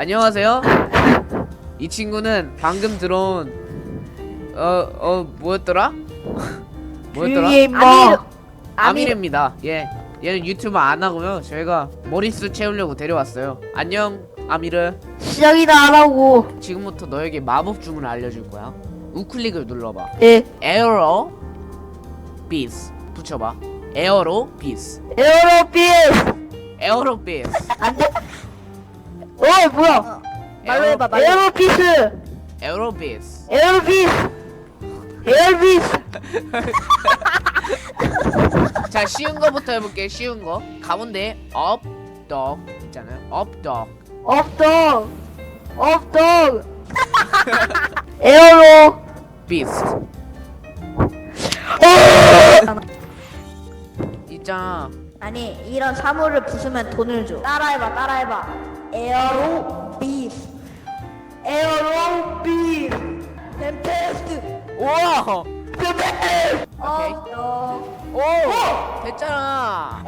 안녕하세요. 이 친구는 방금 들어온 뭐였더라? 조용히 임마. 아미르입니다. 예, 얘는 유튜브 안 하고요. 저희가 머릿수 채우려고 데려왔어요. 안녕, 아미르. 시작이나 안 하고. 지금부터 너에게 마법 주문을 알려줄 거야. 우클릭을 눌러봐. 예. 에어로 비스 붙여봐. 에어로 비스. 에어로비스. 에어로 비스. 안돼. 뭐야? 말로 해봐, 말로. 에어로비스. 에어로 비스. 에어로비스. 에어로비스. 자, 쉬운 거부터 해볼게. 쉬운 거. 가운데 업덕 있잖아요. 업덕. 업덕. 업덕. 에어로. 비스. 있잖아. 아니 이런 사물을 부수면 돈을 줘. 따라해봐. 에어로비스. 에어로비스. 펜테스트. 우와. 오케이. 오. 됐잖아.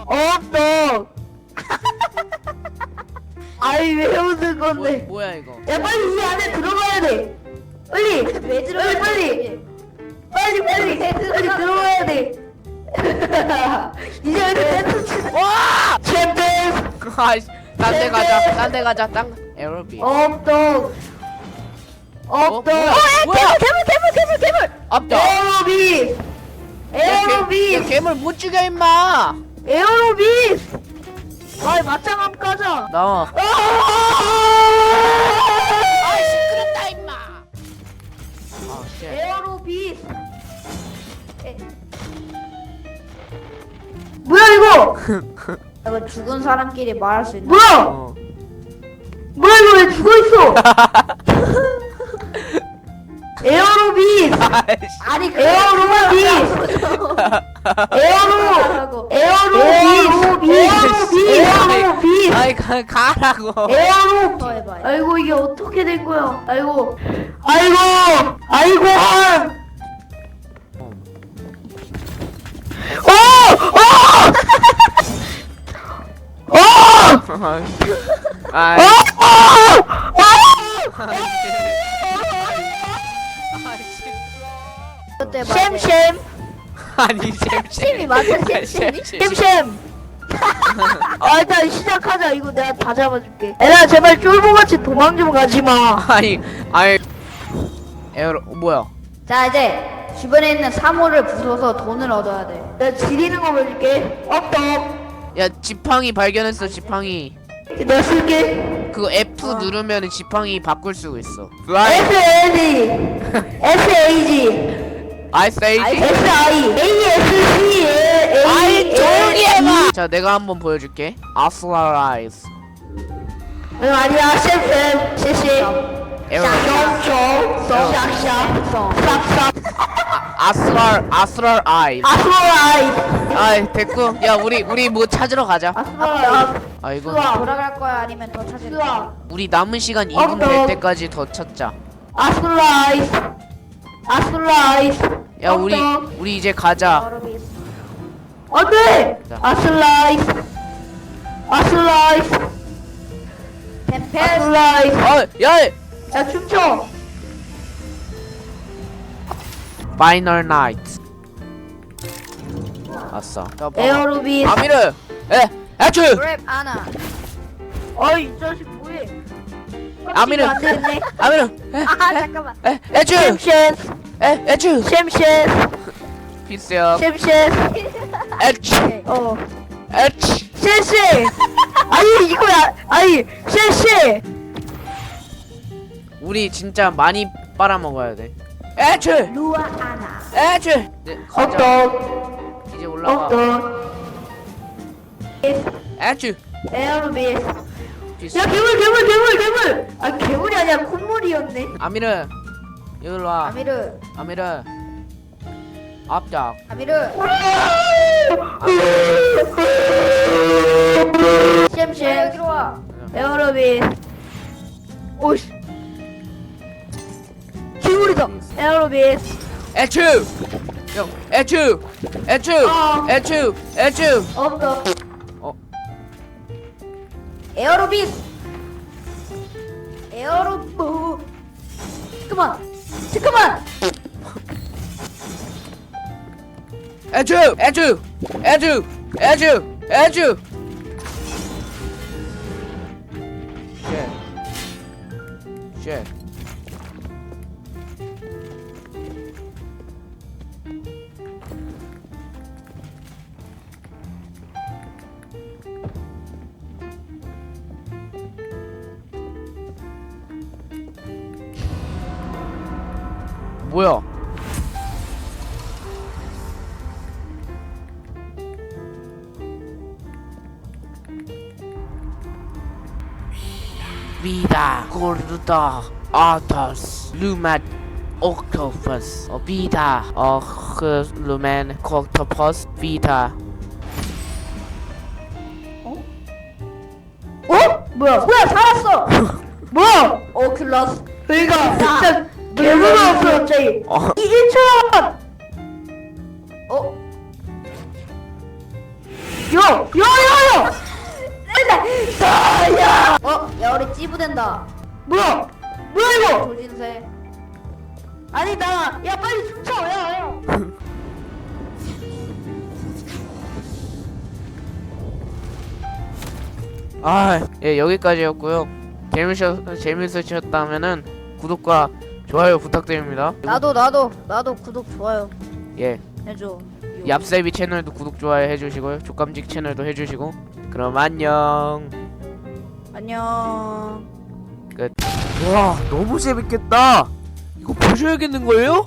업덕. 아이 왜 웃는 건데? 뭐야 이거? 야 빨리 이 안에 들어가야 돼. 빨리. 왜 들어가야 빨리. 빨리 들어가야 돼. 이제 여기 댄스 치는. 와! 챔피언. 아이씨, 딴데 가자. 딴데 가자. 딴 에어로비. 업덕. 업덕. 뭐야? 괴물. 업덕. 에어로비. 에어로비. 괴물 못 죽여 임마. 에어로비. 아이 맞짱 한번 가자. 나와. 아 시끄럽다 임마. 아, 쉣. 에어로비. 뭐야 이거? 이거 죽은 사람끼리 말할 수 있는. 뭐야? 어. 뭐야 이거 왜 죽어 있어? 에어로비. 아이씨. 아니 에어로비. 에어로비. 아이 가라고. 에어로. 더 해봐. 아이고 이게 어떻게 된 거야? 아이고 한. 아이. 그때 샘샘 아니 샘이 맞아, 샘이? 샘샘. 일단 시작하자. 이거 내가 다 잡아줄게. 애나 제발 쫄보같이 도망 좀 가지 마. 아니 에어로 뭐야? 자 이제 주변에 있는 사물을 부숴서 돈을 얻어야 돼. 내가 지리는 거 보여줄게. 업덕. 야, 지팡이 발견했어. 지팡이. 내가 쓸게. 그거 F 누르면 지팡이 바꿀 수가 있어. SAG 아이스에이지. SI 아이 조용히 해봐. 자, 내가 한번 보여줄게. 아슬라라이즈. 아니야 쌤쌤 씨씨 에어로. 싹싹 아슬랄 아이. 아스라이 아이 됐고. 야, 우리 뭐 찾으러 가자. 아스라이 아 이거 돌아갈 거야 아니면 더 찾을 거야? 우리 남은 시간 2분 될 때까지 더 찾자. 아스라이 야, 우리 이제 가자. 에어로비스. 안돼 자. 아스라이 템페스트. 야, 자 춤춰 파이널 나이트. 아싸. 야, 봐봐. 에어로비 아미르. 애추. 랩 아나. 어이 이 자식 뭐해 아미르. 안 되겠네 아미르. 잠깐만. 애추. 애추. 샘샘 피스요. 샘샘 애추. 애추. 쎄쎄 아니 이거야 아니 쎄쎄 우리 진짜 많이 빨아먹어야 돼. 애추. 루아 아나. 애추. 네, 가자. 업덕 이제 올라가. 업덕 애추. 에어로비 피스. 야 괴물 아 괴물이 아니야 콧물이었네 아미르. 여기로 와. 아미르. 아미르. 앞작. 아미르. 샘샘 여기로 와. 에어로비 오씨 괴물이다 에어로비 애추 형 애추 없어. 어. 에어로빅. 잠깐만. 애추 쉣 뭐야? 비다 고르다 아토스 루맛 옥토퍼스 비다 루멘 콕토퍼스 비다 뭐야 살았어. 뭐야? 오큘러스. 그러니까 진짜 개무서웠어 갑자기. 이 1천. 야야야야. 야. 야 우리 찌부된다. 뭐야 이거? 조진세. 아니 야 빨리 춤춰 야. 예 여기까지였고요. 재밌으셨다면은 구독과 좋아요 부탁드립니다. 나도 구독 좋아요 예 해줘. 얍세비 채널도 구독 좋아요 해주시고요. 족감직 채널도 해주시고 그럼 안녕. 안녕. 와 너무 재밌겠다. 이거 보셔야겠는 거예요?